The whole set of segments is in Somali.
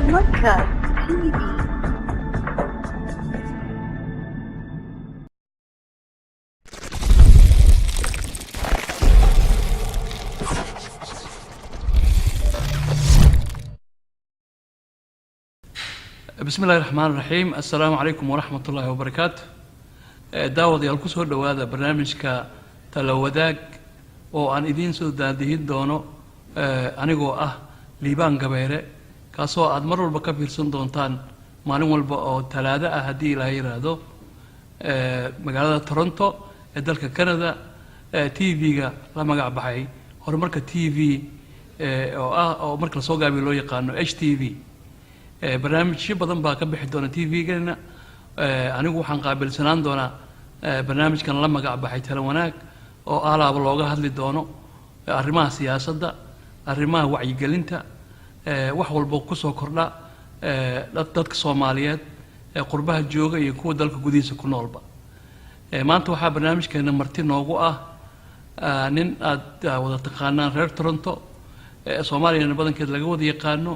Horumarka TV. بسم الله الرحمن الرحيم. السلام عليكم ورحمة الله وبركاته. داود يالكسو دوادا برنامجka talawadaag oo aan idiin soo daadihin doono anigoo ah liibaan gabeere kaasoo aad mar walba ka fiirsan doontaan maalin walba oo talaado ah haddii ilaahay yiraahdo magaalada Toronto ee dalka Canada TV-ga la magac baxay Horumarka TV oo marka la soo gaabiyo loo yaqaano HTV. barnaamijyo badan baa ka bixi doona TV-geena anigu waxaan qaabilsanaan doonaa barnaamijkan la magac baxay talo wanaag oo alaaba looga hadli doono arrimaha siyaasadda arrimaha wacyigelinta wax walba ku soo kordha dadka Soomaaliyeed qurbaha jooga iyo kuwa dalka gudihiisa ku noolba maanta waxaa barnaamijkeena marti noogu ah nin aad wada taqaanaan reer Toronto Soomaaliyeed badankeed laga wada yaqaano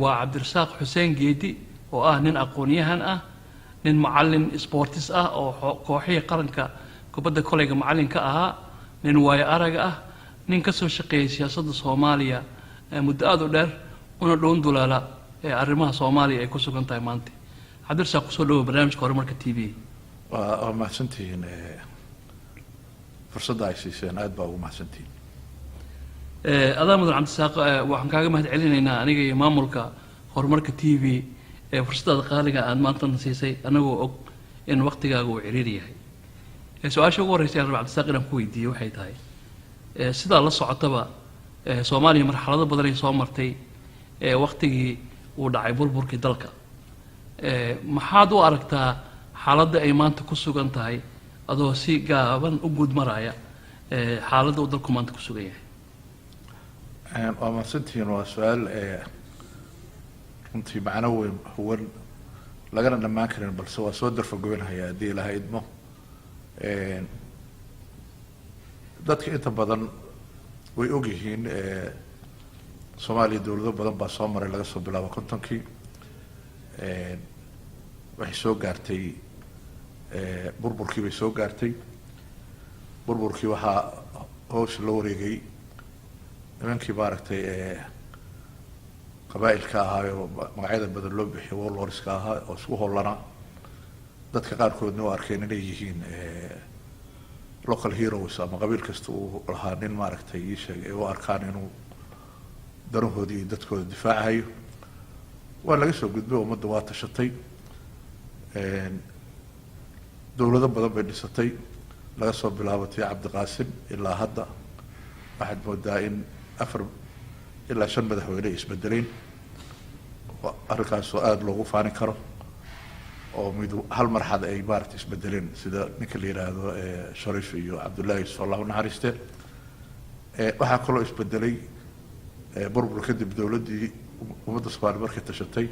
waa Cabdirasaaq Xuseen Geedi oo ah nin aqoon-yahan ah nin macallin sports ah oo kooxihii qaranka kubadda koleyga macallin ka ahaa nin waayo arag ah nin ka soo shaqeeyay siyaasadda Soomaaliya muddo aad u dheer una dhown dulaala arrimaha Soomaaliya ay ku sugan tahay maanta. Cabdirasaaq ku soo dhawo barnaamijka Horumarka TV. waa mahadsantihiin fursadda ay siiseen aad baa ugu mahadsantihiin. adaa mudan Cabdirasaaq waxaan kaaga mahad celinaynaa aniga iyo maamulka Horumarka TV fursadda qaaliga aad maanta siisay anagoo og in waqtigaagu uu ciriir yahay. su-aasha ugu horeysa aan Cabdirasaaq inaan ku weydiiyo waxay tahay sidaa la socotaba Soomaaliya marxalado badan ay soo martay waqtigii uu dhacay burburkii dalka maxaad u aragtaa xaaladda ay maanta ku sugan tahay adoo si gaaban u guud maraya xaaladda uu dalku maanta ku sugan yahay. waa mahadsantihiin waa su-aal runtii macno weyn huwan lagana dhammaan karin balse waa soo darfagoynhayaa haddii ilaha idmo. dadka inta badan way og yihiin Soomaaliya dowlado badan baa soo maray laga soo bilaabo 50kii waxay soo gaartay burburkii bay soo gaartay burburkii waxaa howsha la wareegay nimankii maaragtay qabaa'ilka ahaa oo magacyada badan loo bixiyay warlordska ahaa oo isku howlana dadka qaarkoodna u arkeen inay yihiin local heroes ama qabiil kasta uu lahaa nin maaragtay ii sheegay u arkaan inuu danahoodii iyo dadkooda difaacayo waa laga soo gudbay ummadda waa tashatay dowlado badan bay dhisatay laga soo bilaabatay Cabdiqaasim ilaa hadda waxaad moodaa in 4 ilaa 5 madaxweyne isbedeleen arrinkaasoo aada loogu faani karo oo mid hal marxad ay maaragtay isbedeleen sida ninka la yiraahdo Shariif iyo Cabdullaahi sallallahu naxariiste waxaa kaloo isbedelay burbur kadib dowladdii ummadda Soomaaliya markay tashatay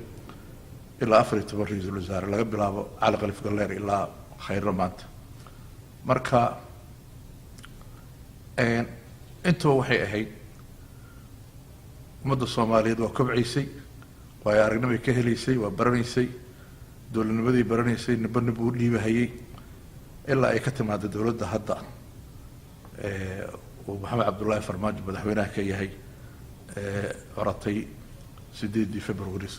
ilaa 14 ra'iisul wasaare laga bilaabo Cali Khaliif Galleer ilaa Khayra maanta marka inta waxay ahayd ummadda Soomaaliyeed waa kobcaysay waa aragnimay ka helaysay waa baranaysay dowladnimadii baranaysay nabadna buu dhiibahayay ilaa ay ka timaado dowladda hadda uu Maxamed Cabdullaahi Farmaajo madaxweynaha ka yahay coratay 8 February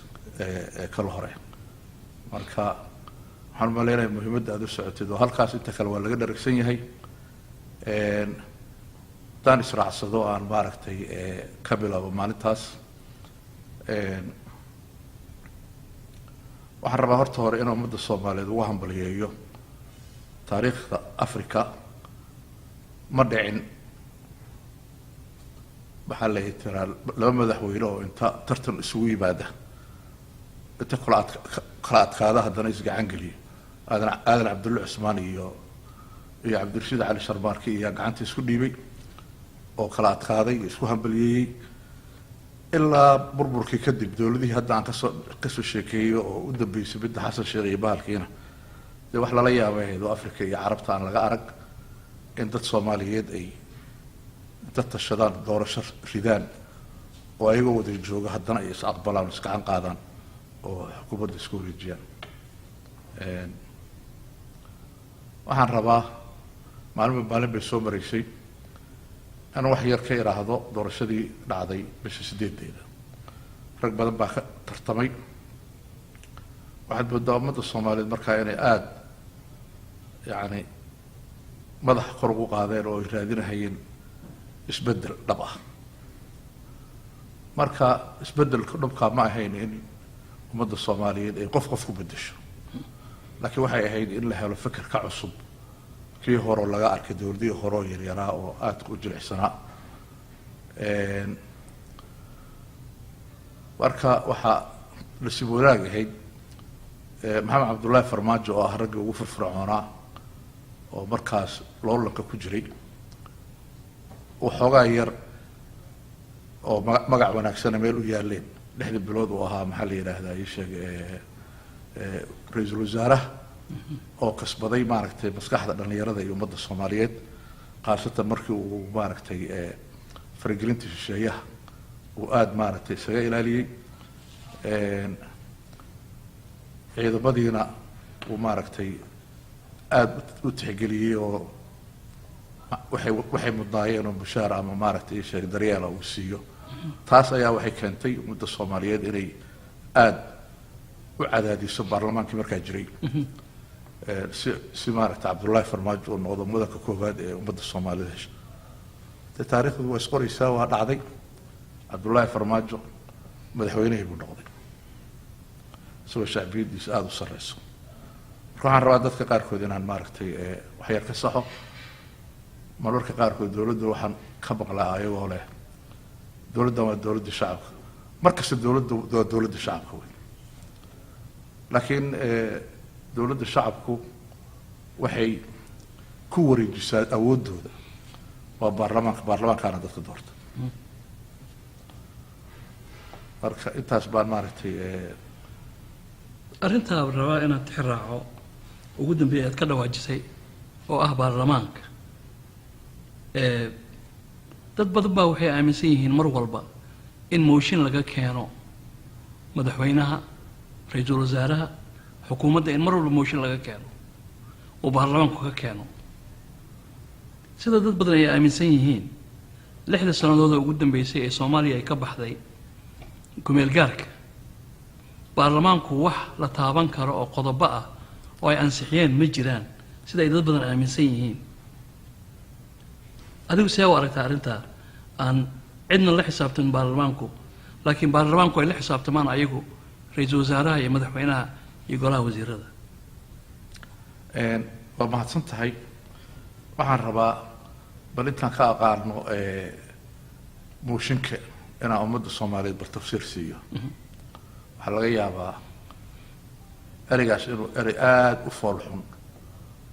kala hore marka waxaan maleynayaa muhiimadda aad u socotay oo halkaas inta kale waa laga dharagsan yahay daan israacsado aan maaragtay ka bilaabo maalintaas waxaan rabaa horta hore in ummadda Soomaaliyeed ugu hambaliyeeyo taariikhda Afrika ma dhicin maxaa la yidhaahdaa laba madaxweyne oo inta tartan isugu yimaada inta kala adkaada haddana isgacan geliyo aadan Cabdulle Cusmaan iyo Cabdirashiid Cali Sharmaarki iyo gacanta isku dhiibay oo kala adkaaday isku hambaliyay ilaa burburkii kadib dowladii hadda aan ka soo sheekeeyo oo u dambeysay mid Xasan Sheekh iyo bahalkiina wax lala yaabay oo Afrika iyo Carabta aan laga arag in dad Soomaaliyeed ay dad tashadaan doorasho ridaan oo ayagoo wada jooga haddana ay is aqbalaan is gacan qaadaan oo xukuumadda isku wareejiyaan. waxaan rabaa maalin bay soo maraysay inaan wax yar ka iraahdo doorashadii dhacday bisha 8deeda. rag badan baa ka tartamay. waxaad moodaa ummadda Soomaaliyeed markaa inay aad yacni madax kor ugu qaadeen oo ay raadinahayeen isbeddel dhab ah. marka isbeddelka dhabkaa ma ahayn in ummadda Soomaaliyeed ay qof ku beddesho, laakiin waxay ahayd in la helo fikir ka cusub kii hore laga arkay dowladii hore yaryaraa oo aad ku jilicsanaa. marka waxaa la sii wadaagahay maxamed cabdullaahi farmaajo oo ah raggii ugu firfircoonaa oo markaas loolanka ku jiray, waxoogaa yar oo magac wanaagsana meel u yaaleen 6 bilood uu ahaa maxaa la yidhaahdaa ii sheeg ra-iisul wasaaraha oo kasbaday maaragtay maskaxda dhallinyarada iyo ummadda Soomaaliyeed, khaasatan markii uu maaragtay faragelinta shisheeyaha uu aad maaragtay isaga ilaaliyey. ciidamadiina uu maaragtay aad u tixgeliyey oo waxay mudnaayeen oo mushaar ama maaragtay sheeg daryeela uu siiyo. taas ayaa waxay keentay ummadda Soomaaliyeed inay aad u cadaadiso baarlamaankii markaa jiray si maaragtay cabdullaahi farmaajo uu noqdo mudanka koowaad ee ummadda Soomaaliyeed hesha. taariikhdu waa isqoraysaa, waa dhacday. cabdullaahi farmaajo madaxweynihii buu noqday isagoo shacbiyadiisa aada u sarreyso. marka waxaan rabaa dadka qaarkood inaan maaragtay wax yar ka saxo. mararka qaarkood dowladda waxaan ka maqlaa ayagoo leh dowladdan waa dowladda shacabka. markasta dowladda waa dowladda shacabka wey, laakiin dowladda shacabku waxay ku wareejisaa awooddooda waa baarlamaankaana dadka doorta. marka intaas baan maaragtay arrintaa rabaa inaad tixraaco ugu dambeeya aad ka dhawaajisay oo ah baarlamaanka. dad badan baa waxay aaminsan yihiin mar walba in mooshin laga keeno madaxweynaha, ra-iisul wasaaraha, xukuumadda, in mar walba mooshin laga keeno oo baarlamaanku ka keeno. sida dad badan ay aaminsan yihiin 6 sannadood ugu dambeysay ee Soomaaliya ay ka baxday kumeel gaarka, baarlamaanku wax la taaban karo oo qodobo ah oo ay ansixiyeen ma jiraan sida ay dad badan aaminsan yihiin. adigu see u aragtaa arrintaa aan cidna la xisaabtamin baarlamaanku, laakiin baarlamaanku ay la xisaabtamaan ayagu ra-iisul wasaaraha iyo madaxweynaha iyo golaha wasiirada? waa mahadsan tahay. waxaan rabaa bal intaan ka aqaano mooshinka inaan ummadda Soomaaliyeed bar tafsiir siiyo. waxaa laga yaabaa ereygaas inuu erey aad u fool xun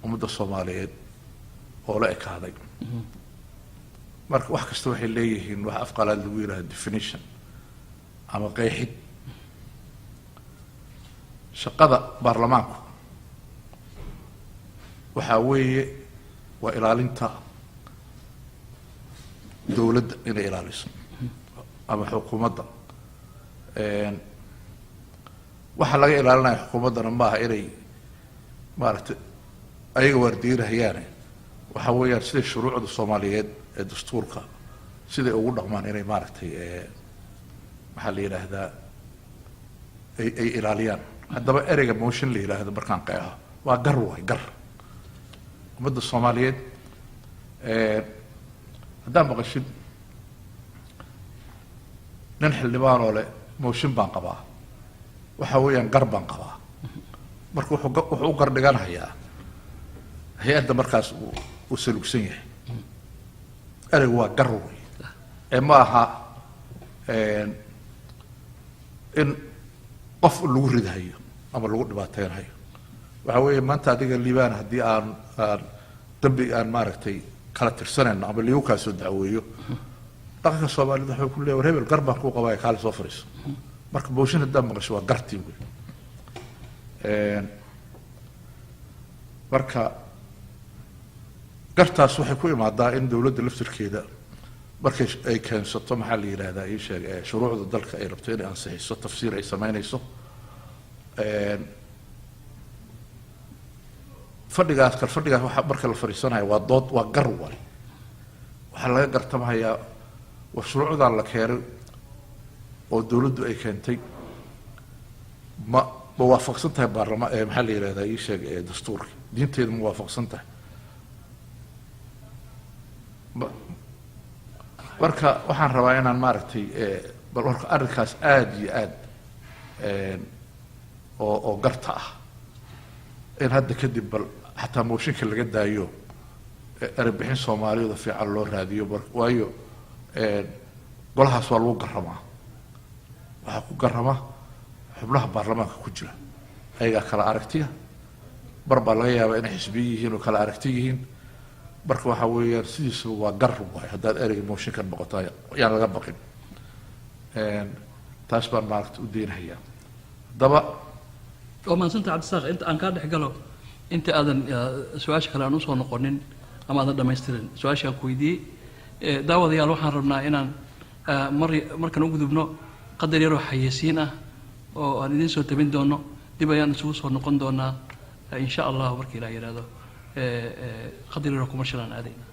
ummadda Soomaaliyeed oo la ekaaday. marka wax kasta waxay leeyihiin wax afqalaad lagu yiraahdo definition ama qeexid. shaqada baarlamaanku waxaa weeye waa ilaalinta dowladda inay ilaaliso ama xukuumadda. waxa laga ilaalinaya xukuumaddana maaha inay maaragtay ayaga waardiinahayaane waxa weeyaan siday shuruucda Soomaaliyeed ee dastuurka siday ugu dhaqmaan inay maaragtay maxaa la yidhaahdaa ay ilaaliyaan. haddaba ereyga motion la yidhaahdo markaan qeexo waa gar waay gar. ummadda Soomaaliyeed haddaan maqashid nin xildhibaan oo leh motion baan qabaa, waxa weeyaan gar baan qabaa. marka wuxuu u gar dhiganayaa hay-adda markaas uu salugsan yahay. ereygu waa gar wey ee ma aha in qof lagu ridahayo ama lagu dhibaateynayo. waxa weeye maanta adiga liibaan haddii aan dambi aan maaragtay kala tirsanayno ama liigu kaa soo dacweeyo, dhaqanka Soomaalida wuxuu ku leeyahay war hebel gar baan kuu qabaa kaale soo fariiso. marka mooshin haddaan maqasho waa gartii wey. marka gartaas waxay ku imaadaa in dowladda laftirkeeda markay ay keensato maxaa la yidhaahdaa ii sheeg shuruucda dalka ay rabto inay ansixiso tafsiir ay samaynayso fadhigaas kal fadhigaas waxa marka la fariisanayo waa dood waa gar waay waxaa laga gartamayaa waa shuruucdan la keenay oo dawladdu ay keentay ma waafaqsan tahay baarlamaan maxaa la yidhahdaa ii sheeg dastuurka diinteedu ma waafaqsan tahay marka waxaan rabaa inaan maaragtay bal warka arrinkaas aada iyo aad oo garta ah in hadda kadib bal xataa mooshinka laga daayo erebixin soomaaliyada fiican loo raadiyo waayo golahaas waa lagu garamaa waxaa ku garama xubnaha baarlamaanka ku jira ayagaa kala aragtiya bar baa laga yaabaa inay xisbiye yihiin oo kala aragti yihiin marka waxaa weeyaan sidiisuba waa gar waay haddaad ereyga mooshinka noqoto yaan laga baqin taas baan maaragta u deynahayaa haddaba waa maadsanta cabdisaaq inta aan kaa dhex galo inta aadan su-aasha kale aan usoo noqonin ama aadan dhamaystirin su-aasha aan ku weydiiyey daawadayaal waxaan rabnaa inaan markan u gudubno qadar yaroo xayeysiin ah oo aan idiin soo tabin doono dib ayaan isugu soo noqon doonaa insha allah markii ilaa yidhaahdo qadar yaroo commercial aan aadayna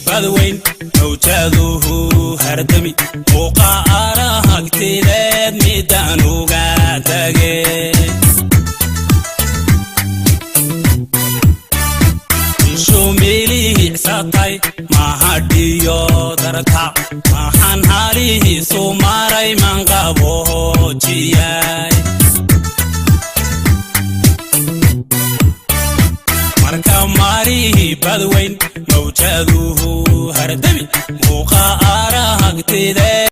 badweyn mawjaduhu hardami muuqaara hagtideed midaan uga tage shumilihi satay mahadhiyo darta maxaan halihiisu maray manqaboojiyay marka marihi badweyn mawjaduhu hardami muuqaara hagtideed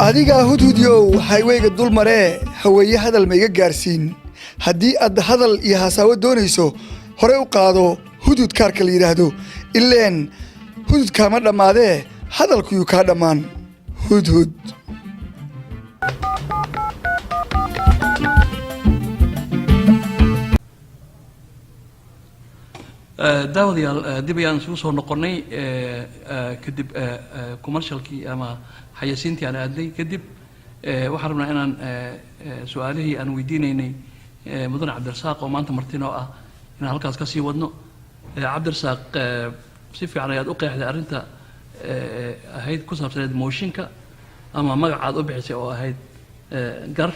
adiga hudhudyow haywayga dul maree haweeye hadal ma iga gaarsiin haddii aad hadal iyo hasaawo doonayso hore u qaado hudhud kaarka la yidhaahdo ileen hudhud kaama dhammaadee hadalkuyuu kaa dhammaan hudhud daawadayaal dib ayaan isugu soo noqonnay kadib commercialkii ama xayeysiintii aan aadnay kadib waxaan rabnaa inaan su-aalihii aan weydiinaynay mudane cabdirasaaq oo maanta martinoo ah inaan halkaas ka sii wadno cabdirasaaq si fiican ayaad u qeexday arrinta ahayd ku saabsaneed mooshinka ama magacaad u bixisay oo ahayd gar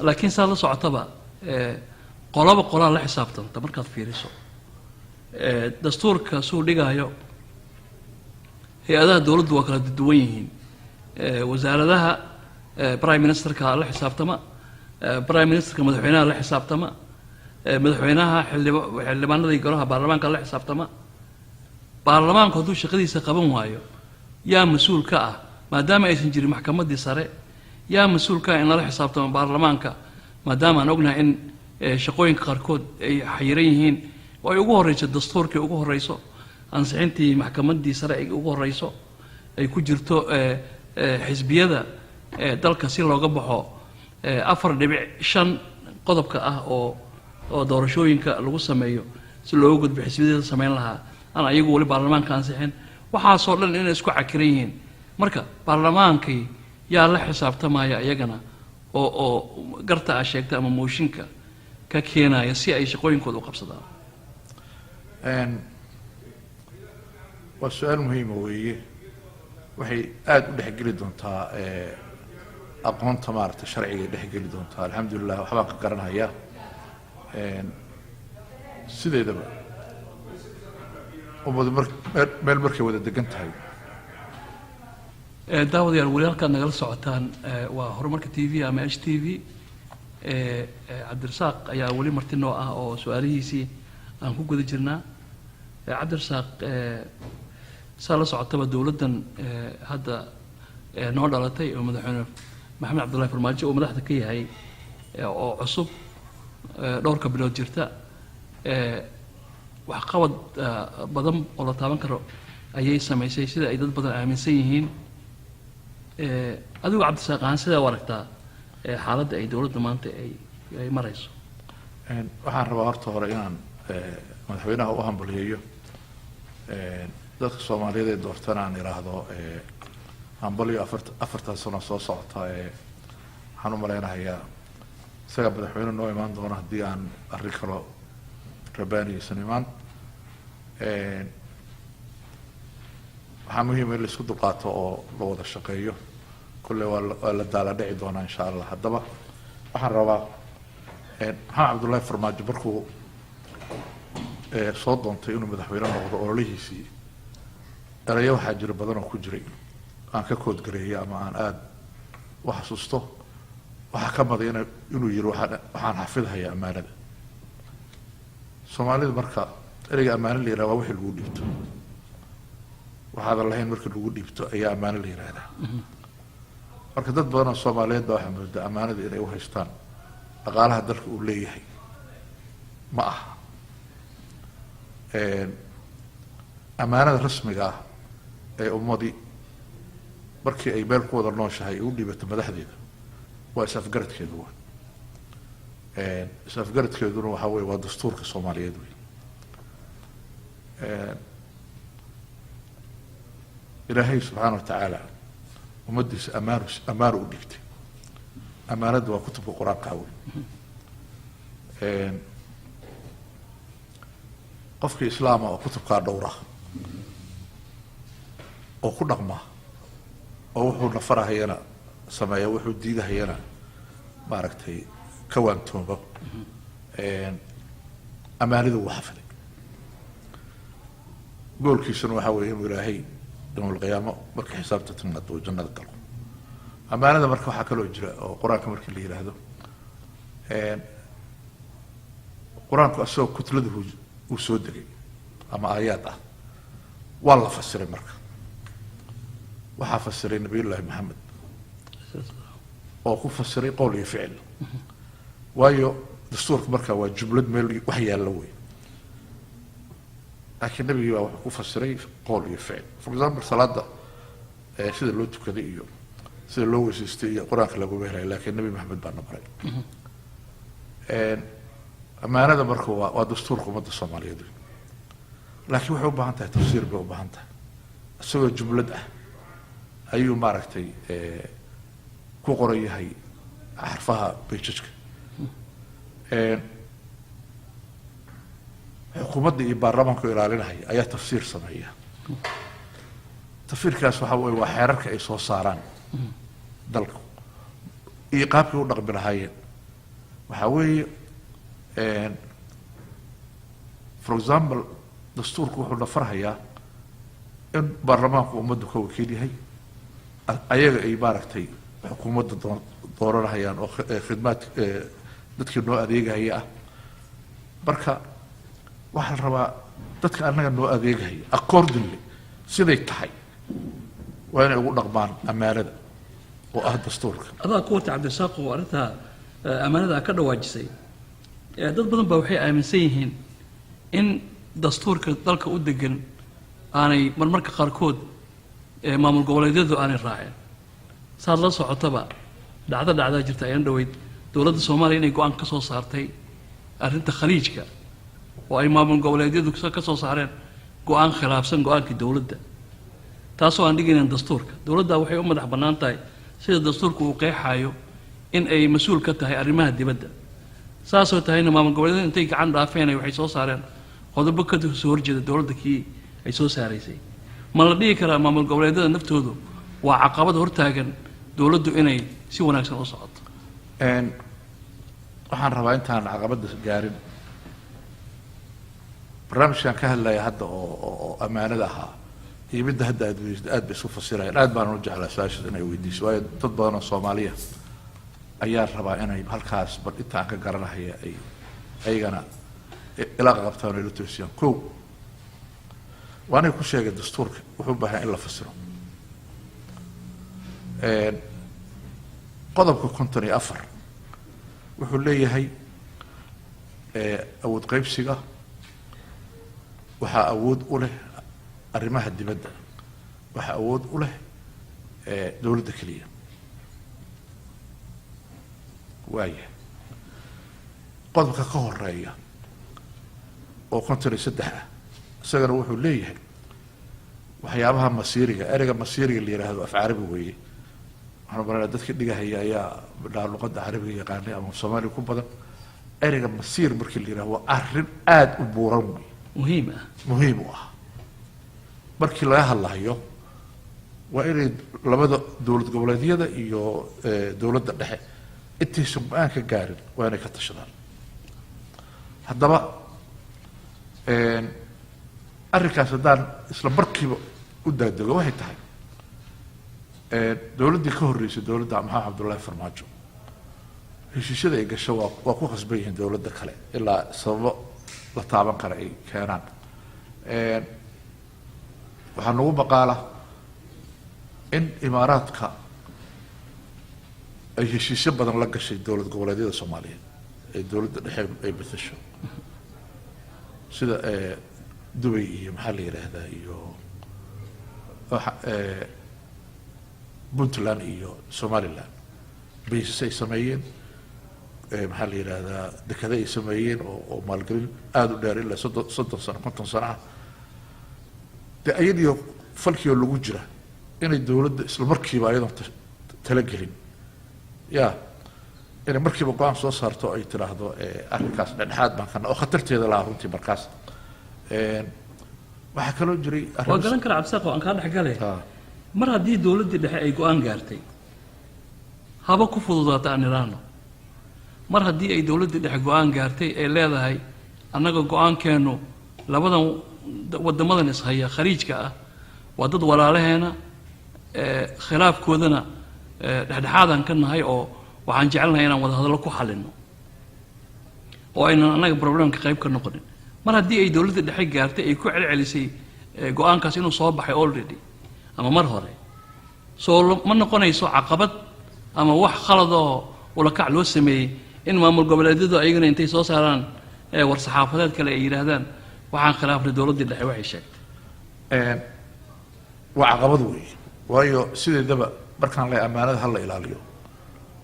laakiin saa la socotaba qolaba qolaa la xisaabtanta markaad fiiriso dastuurka suu dhigaayo hay-adaha dowladdu waa kala duwan yihiin wasaaradaha prime ministerka la xisaabtama prime ministerka madaxweynaha la xisaabtama madaxweynaha xildhibaanada iyo golaha baarlamaanka la xisaabtama baarlamaanku hadduu shaqadiisa qaban waayo yaa mas-uul ka ah maadaama aysan jirin maxkamaddii sare yaa mas-uul ka ah in lala xisaabtamo baarlamaanka maadaama aan ognahay in shaqooyinka qaarkood ay xayiran yihiin oo ay ugu horeyso dastuurkii ugu horeyso ansixintii maxkamaddii sare ay ugu horeyso ay ku jirto xisbiyada dalka si looga baxo 4.5 qodobka ah oo doorashooyinka lagu sameeyo si looga gudbo xisbiyada sameyn lahaa aan ayagu wali baarlamaanka ansixin waxaasoo dhan inay isku cakiran yihiin marka baarlamaankii yaa la xisaabtamaya iyagana oo garta a sheegta ama mooshinka ka keenaya si ay shaqooyinkooda u qabsadaan waa su-aal muhiima weeye waxay aada u dhexgeli doontaa aqoonta maaragtay sharciga dhexgeli doontaa alxamdulilah waxbaan ka garanhayaa sideedaba ummadu meel markay wada degan tahay daawadayaal weli halkaad nagala socotaan waa horumarka t v ama h t v cabdirasaaq ayaa weli marti noo ah oo su-aalihiisii aan ku guda jirnaa cabdirasaaq saa la socotaba dowladdan hadda noo dhalatay oo madaxweyne maxamed cabdullahi farmaajo oo madaxda ka yahay oo cusub dhowrka bilood jirta waxqabad badan oo la taaban karo ayay samaysay sida ay dad badan aaminsan yihiin adigu cabdirasaaq ahaan sidaa u aragtaa xaaladda ay dowladda maanta ay marayso waxaan rabaa horta hore inaan madaxweynaha u hambaliyeeyo dadka soomaaliyeed ee doortana aan idhaahdo hambaliyo afartan sano soo socota waxaan u malaynahayaa isaga madaxweyne noo imaan doona haddii aan arrin kaloo rabaaniyeysan imaan waxaa muhiima in la isku dulqaato oo la wada shaqeeyo kolley waa la daala dhici doonaa insha allah haddaba waxaan rabaa maxamed cabdullaahi farmaajo markuu soo doontay inuu madaxweyne noqdo ololihiisii erayo waxaa jira badan oo ku jiray aan ka koodgareeyo ama aan aada u xasuusto waxaa ka maday inuu yiri waxaan xafidhayaa ammaanada soomaalida marka ereyga ammaano la yihahda waa wixii lagu dhiibto waxaadan lahayn markii lagu dhiibto ayaa ammaano la yihahdaa marka dad badan oo soomaaliyeed baa waxaa moodaa ammaanada inay u haystaan dhaqaalaha dalka uu leeyahay ma aha ammaanada rasmiga ah ee ummadii markii ay meel ku wada nooshahay u dhiibato madaxdeeda waa is-afgaradkeedu wa is-afgaradkeeduna waxaa weye waa dastuurka soomaaliyeed wey ilaahay subxaana watacaala ummaddiisa ammaanu u dhigtay ammaanadda waa kutubka qur-aanka wey qofkii islaama oo kutubkaa dhowra oo ku dhaqma oo wuxuu nafarahayana sameeya wuxuu diidahayana maaragtay ka waantoobo ammaanida wuu xafiday goolkiisuna waxaa weeye inuu ilaahay yawmalqiyaamo markii xisaabta timaado uu jannada galo ammaanada marka waxaa kaloo jira oo qur-aanka markii la yidhaahdo qur-aanku asagoo kutlada uu soo degay ama aayaad ah waa la fasiray marka waxaa fasiray nabiyullaahi maxamed oo ku fasiray qowl iyo ficil waayo dastuurka markaa waa jumlad meel wax yaalla wey laakiin nabigii baa wuxuu ku fasiray qowl iyo ficil for example salaada sida loo tukaday iyo sida loo weysaystay iyo qur-aanka laguma helay laakiin nabi maxamed baa na baray ammaanada marka waa dastuurka ummadda soomaaliyeed wey laakiin waxay u baahan tahay tafsiir bay u baahan tahay isagoo jumlad ah ayuu maaragtay ku qoran yahay xarfaha bayjajka xukuumadda iyo baarlamaanku ilaalinahaya ayaa tafsiir sameeya tafsiirkaas waxaa weye waa xeerarka ay soo saaraan dalku iyo qaabkii u dhaqmi lahaayeen waxaa weeye for example dastuurku wuxuu nafarhayaa in baarlamaanku ummaddu ka wakiil yahay ayaga ay maaragtay xukuumadda dooranahayaan oo khidmaad dadkii noo adeegahaya ah marka waxaa la rabaa dadka annaga noo adeegahaya accordingly siday tahay waa inay ugu dhaqmaan ammaanada oo ah dastuurka adaa ku wata cabdirasaaq oo arrintaa ammaanada ka dhawaajisay dad badan baa waxay aaminsan yihiin in dastuurka dalka u degan aanay marmarka qaarkood maamul goboleedyadu aanay raaceen saad la socotaba dhacdaa jirta ayaan dhaweyd dowladda soomaaliya inay go-aan ka soo saartay arrinta khaliijka oo ay maamul goboleedyadu ka soo saareen go-aan khilaafsan go-aankii dowladda taasoo aan dhigaynan dastuurka. dowladda waxay u madax bannaan tahay sida dastuurka uu qeexayo in ay mas-uul ka tahay arrimaha dibadda. saasoo tahayna maamul goboleedyada intay gacan dhaafeen waxay soo saareen qodobo ka soo horjeeda dowladda kii ay soo saaraysay. ma la dhihi karaa maamul goboleedyada naftoodu waa caqabad hortaagan dowladdu inay si wanaagsan u socoto? waxaan rabaa intaan caqabadda gaarin barnaamijkan ka hadlaya hadda oo ammaanada ahaa iyo midda hadda aad weydiisay aad bay isu fasirayaan. aad baan u jeclaa su-aashaas inay weydiiso, waayo dad badan oo Soomaaliya ayaa rabaa inay halkaas bal intaan ka garanahaya ay ayagana ila qabtaan ila toosiyaan. kow waana ku sheegay dastuurka wuxuu u baahan in la fasiro. qodobka 54 wuxuu leeyahay awood qaybsiga waxaa awood u leh arrimaha dibadda, waxaa awood u leh dowladda keliya. waaya qodobka ka horeeya oo 53 ah isagana wuxuu leeyahay waxyaabaha masiiriga, ereyga masiiriga la yiraahdo af carabi weeye. waxaan baranaa dadka dhigahaya ayaa luqadda carabiga yaqaanay ama Soomaali ku badan. ereyga masiir markii la yiraahdo waa arrin aad u buuran wey, muhiim u ah markii laga hadlayo. waa inay labada dowlad goboleedyada iyo dowladda dhexe intaysan go-aan ka gaarin waa inay ka tashadaan. haddaba arrinkaas haddaan isla markiiba u daadego waxay tahay dowladdii ka horreysay dowladda maxamed cabdullaahi farmaajo heshiisyada ay gasho waa ku khasban yihiin dowladda kale ilaa sababo la taaban kara ay keenaan. waxaa nagu maqaala in imaaraadka ay heshiisyo badan la gashay dowlad goboleedyada Soomaaliyeed ee dowladda dhexe ay bedesho, sida Dubai iyo maxaa la yiraahdaa iyo Puntland iyo Somaliland baysas ay sameeyeen, maxaa la yiraahdaa dekada ay sameeyeen oo maalgelin aad u dheer ilaa 30 sano 50 sano ah. dee ayadiyo falkiyo lagu jira inay dowladda isla markiiba ayadoon talagelin inay markiiba go-aan soo saarto ay tiraahdo arrinkaas dhexdhexaad baan kana oo khatarteeda lahaa runtii. markaas waxaa kaloo jiray waa garan kara cabsaaq oo aan kaa dhexgalay mar haddii dowladdii dhexe ay go-aan gaartay haba ku fududaata aan idhaahno, mar haddii ay dowladdii dhexe go-aan gaartay ay leedahay annaga go-aankeennu labadan waddamadan ishaya khariijka ah waa dad walaalaheena, khilaafkoodana dhexdhexaadaan ka nahay oo waxaan jecelnahay inaan wada hadallo ku xalino oo aynan annaga problemka qayb ka noqonin. mar haddii ay dowladda dhexe gaartay ay ku celcelisay go-aankaas inuu soo baxay already ama mar hore, soo ma noqonayso caqabad ama wax khalad oo ulakac loo sameeyey in maamul goboleedyadu ayagana intay soo saaraan war saxaafadeed kale ay yidhaahdaan waxaan khilaafnay dowladdii dhexe waxay sheegtay. waa caqabad weeye, waayo sideedaba markaan le ammaanada ha la ilaaliyo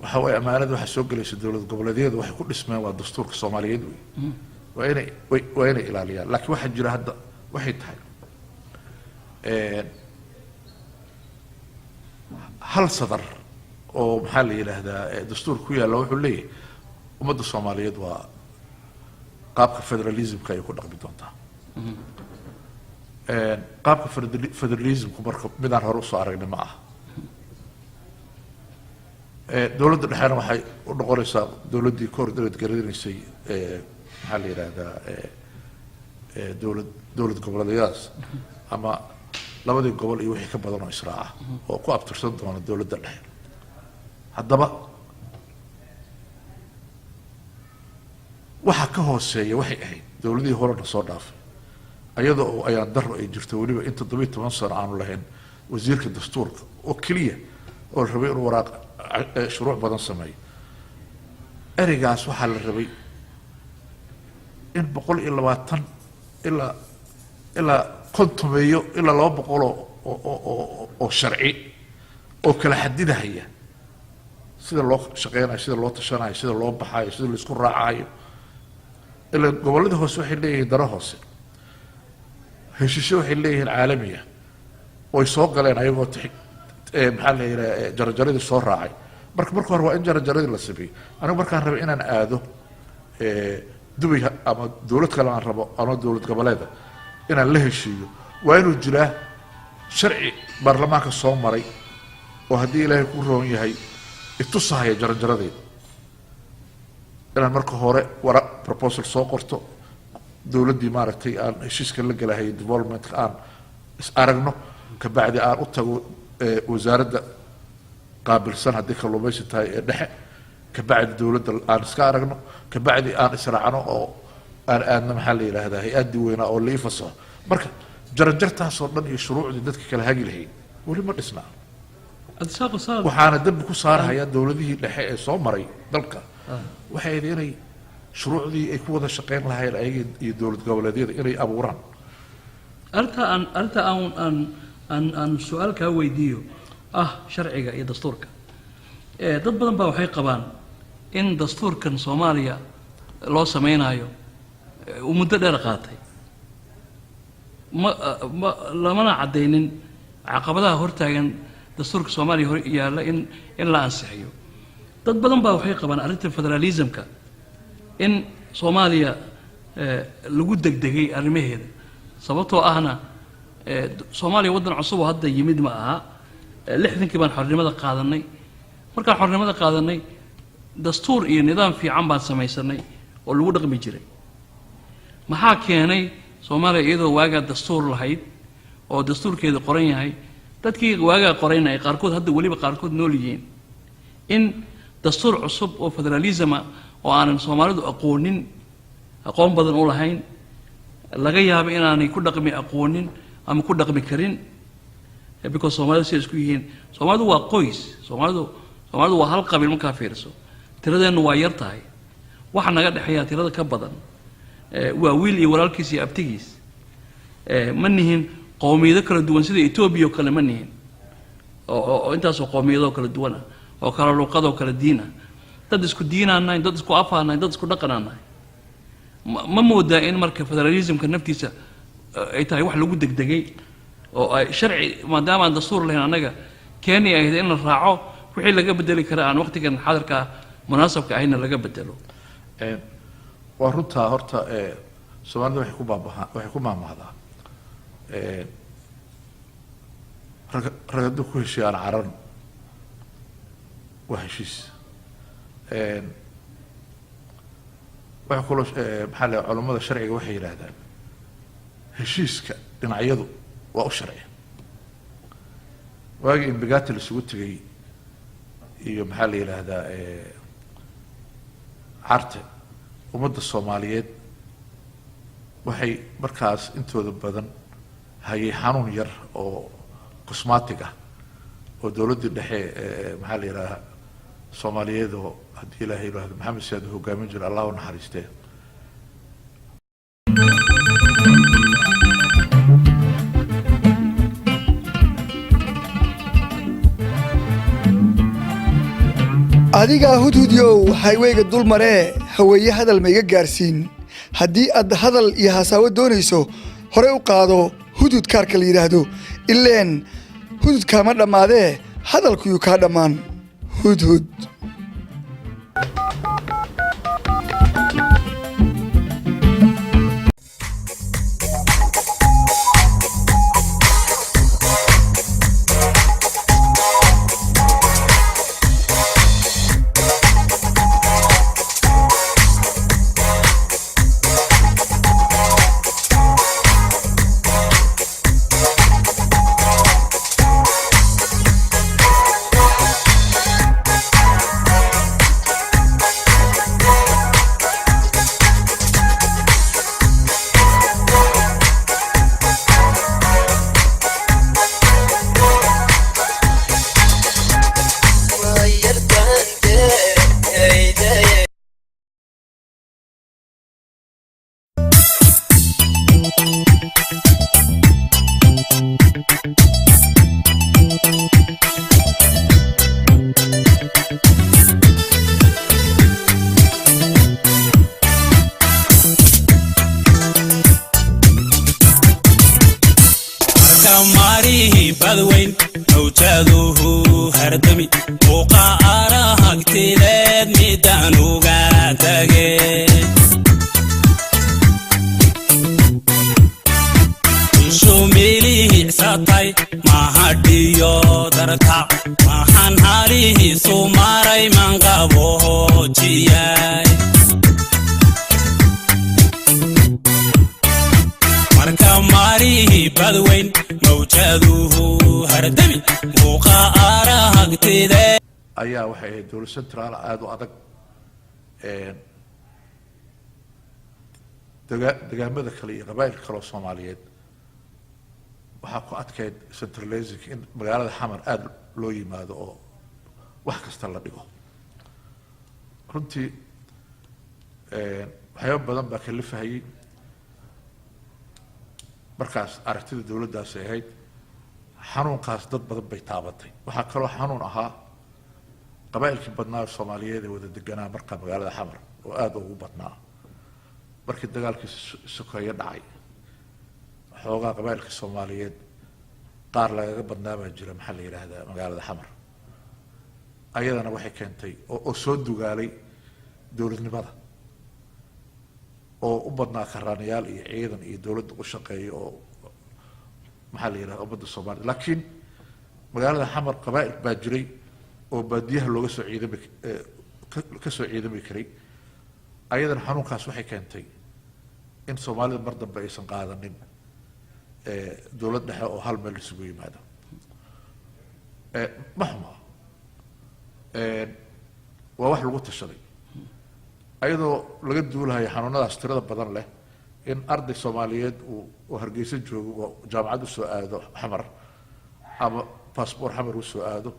waxa way ammaanada waxa soo galaysa dowlad goboleedyadu waxay ku dhismeen waa dastuurka Soomaaliyeed weeye. waa inay ilaaliyaan. laakiin waxaa jira hadda waxay tahay hal sadar oo maxaa la yiraahdaa dastuurka ku yaalla wuxuu leeyahay ummadda Soomaaliyeed waa qaabka federalismka ay ku dhaqmi doontaa. qaabka federalismku marka midaan hore usoo aragnay ma aha. dowladda dhexena waxay u noqonaysaa dowladdii ka hor dowladgaranaysay maxaa la yiraahdaa dowlad goboleedyadaas ama labadii gobol iyo wixii ka badan oo israaca oo ku abtirsan doona dowladda dhexe. haddaba waxa ka hooseeya waxay ahayd dowladihii horena soo dhaafay ayada oo ayaan daro ay jirto weliba in 17 sano aanu lahayn wasiirka dastuurka oo keliya oo la rabay inuu waraaq shuruuc badan sameeyo. ereygaas waxaa la rabay in 120 ilaa 50 ilaa 200 oo sharci oo kala xadidahaya sida loo shaqeynayo, sida loo tashanayo, sida loo baxayo, sida la isku raacayo. ilaa gobollada hoose waxay leeyihiin daro hoose, heshiisyo waxay leeyihiin caalamiya way soo galeen ayagoo maxaa la yidhaha jarajaradii soo raacay marka hore waa in jarajaradii la sameeyey anigu markaan rabay inaan aado dubay ama dowlad kale aan rabo ama dowlad goboleeda inaan la heshiiyo waa inuu jiraa sharci baarlamaanka soo maray oo haddii ilaahay ku roon yahay itusahaya jarajaradeeda inaan marka hore proposal soo qorto dowladdii maaragtay aan heshiiska la galahay developmentka aan is aragno kabacdi aan u tago wasaaradda qaabilsan haddii kalluumaysi tahay ee dhexe kabacdi dowladda aan iska aragno kabacdi aan israacno oo aan aadna maxaa la yidhaahdaa hay-addii weynaa oo la ii fasaxo marka jarajartaasoo dhan iyo shuruucdii dadka kala hagi lahayd weli ma dhisnaa waxaana dembi ku saarhaya dowladihii dhexe ee soo maray dalka waxay ahayd inay shuruucdii ay ku wada shaqeyn lahayn ayaga iyo dowlad goboleedyada inay abuuraan arrinta aan su-aal kaa weydiiyo sharciga iyo dastuurka dad badan baa waxay qabaan in dastuurkan soomaaliya loo samaynayo uu muddo dheer qaatay lamana caddaynin caqabadaha hortaagan dastuurka soomaaliya hor yaalla in la ansixiyo dad badan baa waxay qabaan arrinta federalismka in soomaaliya lagu degdegay arrimaheeda sababtoo ahna soomaaliya waddan cusub oo hadda yimid ma aha 60kii baan xornimada qaadanay markaan xornimada qaadanay dastuur iyo nidaam fiican baan samaysanay oo lagu dhaqmi jiray maxaa keenay soomaaliya iyadoo waagaa dastuur lahayd oo dastuurkeeda qoran yahay dadkii waagaa qoraynaya qaarkood hadda weliba qaarkood nool yihiin in dastuur cusub oo federalisma oo aanan soomaalidu aqoon badan u lahayn laga yaabo inaanay ku dhaqmi aqoonin ama ku dhaqmi karin because soomaalidu siday isku yihiin soomaalidu waa qoys soomaalidu waa hal qabiil markaa fiirso tiradeennu waa yar tahay waxa naga dhexeeyaa tirada ka badan waa wiil iyo walaalkiis iyo abtigiis ma nihin qowmiyado kala duwan sida etoobiya oo kale ma nihin oo intaasoo qowmiyadoo kala duwan ah oo kala luuqadoo kala diin ah dad isku diinaan nahay dad isku afaan nahay dad isku dhaqanaan nahay ma moodaa in marka federalismka naftiisa ay tahay wax lagu degdegay oo ay sharci maadaama aan dastuur lahayn annaga kenya ahayd in la raaco wixii laga bedeli kara aan waqtigan xadarka munaasabka ahayna laga bedelo waa runtaa horta soomaalida waxay ku maamahdaa rag hadduu ku heshiiya aan caran waa heshiis waxa kaloo maxaa la culammada sharciga waxay yidhaahdaan heshiiska dhinacyadu waa u sharci waagii inbigati laisugu tegay iyo maxaa la yidhaahdaa carte ummadda soomaaliyeed waxay markaas intooda badan hayay xanuun yar oo cosmatic ah oo dowladdii dhexe maxaa la yidhaha soomaaliyeed oo haddii ilaahay yidhaahdo maxamed siyaad uu hogaamin jira allah u naxariistee adigaa hudhudyow hayweyga dul maree haweeye hadal ma iga gaarsiin haddii aad hadal iyo hasaawo doonayso hore u qaado hudhud kaarka la yidhaahdo ileen hudhud kaama dhammaadee hadalkuyuu kaa dhammaan hudhud marka maarihi badweyn mawjaduhu hardami muuqa aragtideed midaan uga tagay shumilihi satay mahadiyo darta mahan halihi sumaray mangabo jiyay marka maarihi badweyn mawjaduhu hardami muuqa aragtideed ayaa waxay ahayd dowlad central aad u adag degaamada kale iyo qabaa'ilka kale oo Soomaaliyeed waxaa ku adkayd centralizing in magaalada xamar aad loo yimaado oo wax kasta la dhigo runtii waxyaabo badan baa kalifahayay markaas aragtida dowladdaas ay ahayd xanuunkaas dad badan bay taabatay waxaa kaloo xanuun ahaa qabaa'ilkii badnaa Soomaaliyeed ee wada deganaa markaa magaalada xamar oo aad ugu badnaa markii dagaalkii sokeeye dhacay xoogaa qabaa'ilka Soomaaliyeed qaar lagaga badnaa baa jira maxaa la yiraahdaa magaalada xamar ayadana waxay keentay oo soo dugaalay dowladnimada oo u badnaa karanayaal iyo ciidan iyo dowladda u shaqeeyo oo maxaa la yiraahdaa ummadda Soomaaliyeed laakiin magaalada xamar qabaa'il baa jiray oo baadiyaha looga soo ciidamay ka soo ciidamay karay ayadana xanuunkaas waxay keentay in Soomaalida mar dambe aysan qaadanin dowlad dhexe oo hal meel isugu yimaado maxma waa wax lagu tashaday ayadoo laga duulahay xanuunadaas tirada badan leh in arday Soomaaliyeed uu Hargeysa joogo oo jaamacad u soo aado xamar ama passport xamar u soo aado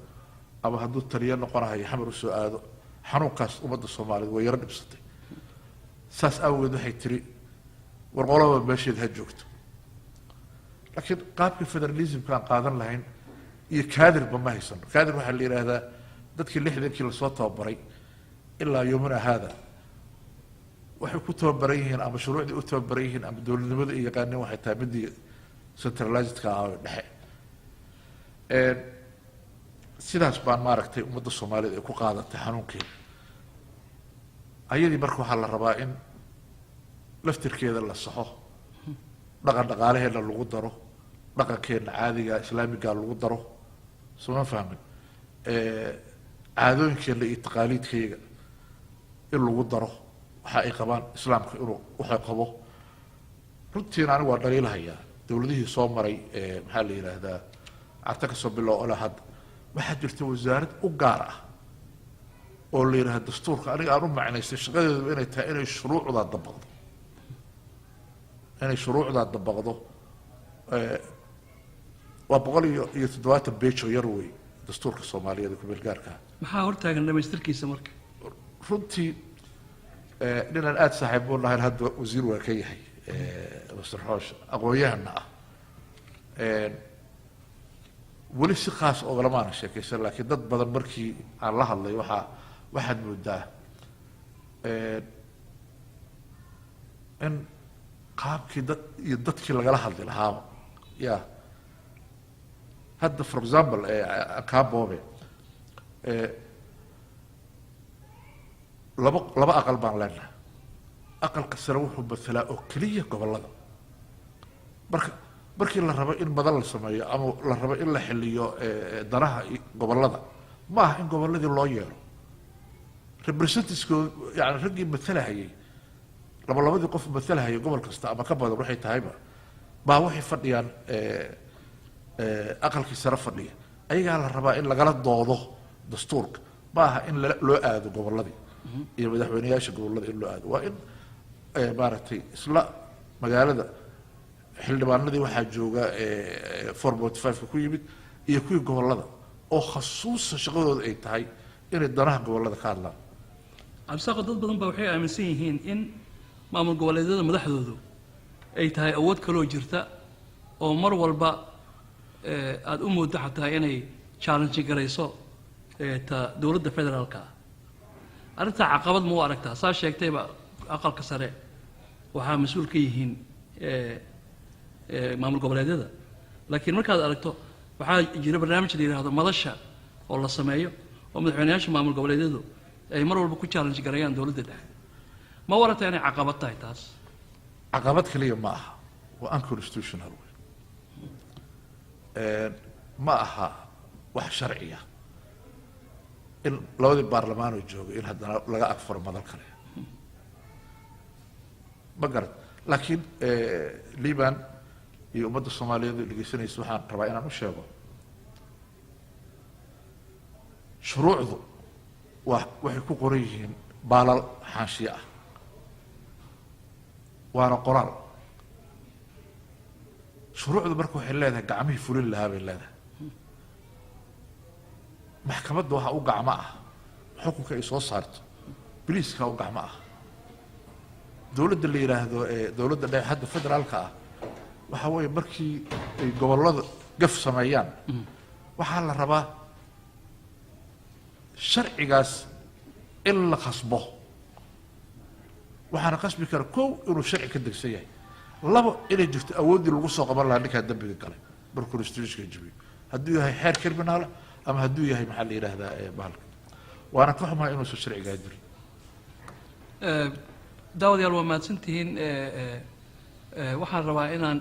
ama hadduu taliye noqonayo xamar u soo aado xanuunkaas ummadda Soomaaliyeed way yara dhibsatay saas awgeed waxay tiri warqolaba meesheed ha joogto laakiin qaabka federalismka aan qaadan lahayn iyo kaadirba ma haysan kaadir waxaa la yiraahdaa dadkii 60kii la soo tababaray ilaa yawmana hada waxay ku tababaran yihiin ama shuruucdii u tababaran yihiin ama dowladnimada iyo yaqaanin waxay tahay midii centralized-ka ah oo dhexe sidaas baan maaragtay ummadda Soomaaliyeed ay ku qaadatay xanuunkii ayadii marka waxaa la rabaa in laftirkeeda la saxo dhaqan dhaqaalaheena lagu daro dhaqankeena caadiga islaamiga lagu daro soo fahmin caadooyinkeena iyo taqaaliidkeega in lagu daro waxa ay qabaan islaamka inuu waxa qabo runtiina anigu waa dhaliilahayaa dowladihii soo maray maxaa la yiraahdaa carta ka soo bilow oo had waxaa jirta wasaarad u gaar ah oo la yiraahdo dastuurka aniga aan u macnaystay shaqadeedu inay tahay inay shuruucda dabaqdo inay shuruucda dabaqdo waa 170 beejo yar way dastuurka Soomaaliyeed ku meel gaarka maxaa hortaagan dhamaystirkiisa marka runtii ninaan aad saaxiib u nahay hadda wasiir waa ka yahay Mr. Xoosh aqoonyahana ah weli si khaas oo lamaana sheekaysan laakiin dad badan markii aan la hadlay waxaad moodaa in qaabkii dadkii lagala hadli lahaa ya hadda for example kaaboobe laba aqal baan leenahay aqalka sare wuxuu mathalaa oo keliya gobolada markii la rabo in badan la sameeyo ama la rabo in la xiliyo danaha gobolada ma aha in goboladii loo yeero representatives yani raggii mathalahayay labadii qof mathalahayay gobol kasta ama ka badan waxay tahayba baa waxay fadhiyaan aqalkii sare fadhiya ayagaa la rabaa in lagala doodo dastuurka ma aha in loo aado goboladii iyo madaxweynayaasha gobolada in loo aado waa in maaragtay isla magaalada xildhibaanadii waxaa jooga 4.5 ku yimid iyo kuwii gobolada oo khasuusa shaqadooda ay tahay inay danaha gobolada ka hadlaan absaaqo dad badan baa waxay aaminsan yihiin in maamul goboleedyada madaxdoodu ay tahay awood kaloo jirta oo mar walba aad u moodo xataa inay challenge garayso ta dowladda federaalka arrinta caqabad ma u aragtaa saa sheegtayba aqalka sare waxaa mas-uul ka yihiin maamul goboleedyada laakiin markaad aragto waxaa jira barnaamij la yidhaahdo madasha oo la sameeyo oo madaxweynayaasha maamul goboleedyadu ay mar walba ku challenge garayaan dowladda dhexe ma warata inay caqabad tahay taas caqabad kaliya ma aha waa unconstitutional wey ma aha wax sharciya in labadii baarlamaan oo jooga in haddana laga agfaro madal kale ma garad laakiin liban iyo ummadda soomaaliyeed oo dhegeysanaysa waxaan rabaa inaan u sheego shuruucdu waxay ku qoran yihiin baalal xaanshiye ah waana qoraal shuruucdu marka waxay leedahay gacmihii fulin lahaa bay leedahay maxkamadda waxaa u gacmo ah xukunka ay soo saarto biliiska u gacmo ah dowladda la yidhaahdo dowladda dhexe hadda federaalka ah waxaa weeye markii ay gobollada gaf sameeyaan waxaa la rabaa sharcigaas in la khasbo waxaana khasbi kara kow inuu sharci ka degsan yahay labo inay jirto awooddii lagu soo qaban lahaa ninkaa dambiga galay markuu constitutionka jabiyo hadduu yahay xeer criminaal ama hadduu yahay maxaa la yidhaahdaa bahalka waana ka xumaa inuusan sharcigaa jirin daawadayaal waa mahadsantihiin waxaan rabaa inaan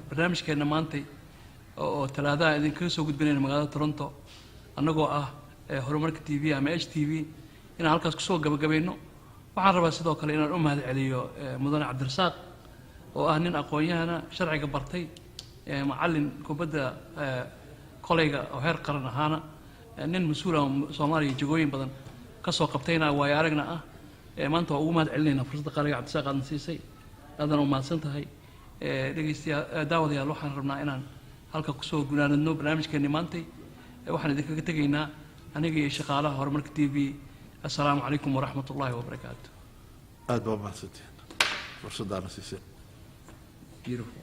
barnaamijkeenna maantay oo talaadaha idinkaga soo gudbinayna magaalada toronto annagoo ah horumarka t v ama h t v inaan halkaas kusoo gabagabayno waxaan rabaa sidoo kale inaan u mahad celiyo mudane cabdirasaaq oo ah nin aqoon-yahana sharciga bartay macallin kubadda koleyga oo heer qaran ahaana nin mas-uula soomaaliya jagooyin badan ka soo qabtayna waayo aragna ah maanta waa ugu mahad celinaynaa fursadda qaaliga cabdirasaaq aadna siisay aadana u mahadsan tahay dhegeystayaal daawadayaal waxaan rabnaa inaan halka kusoo gunaanadno barnaamijkeenni maantay waxaan idinkaga tegaynaa aniga iyo shaqaalaha horumarka t v assalaamu calaykum waraxmat ullaahi wabarakaatu aad baa mahadsantihiin fursaddaana siiseen beautiful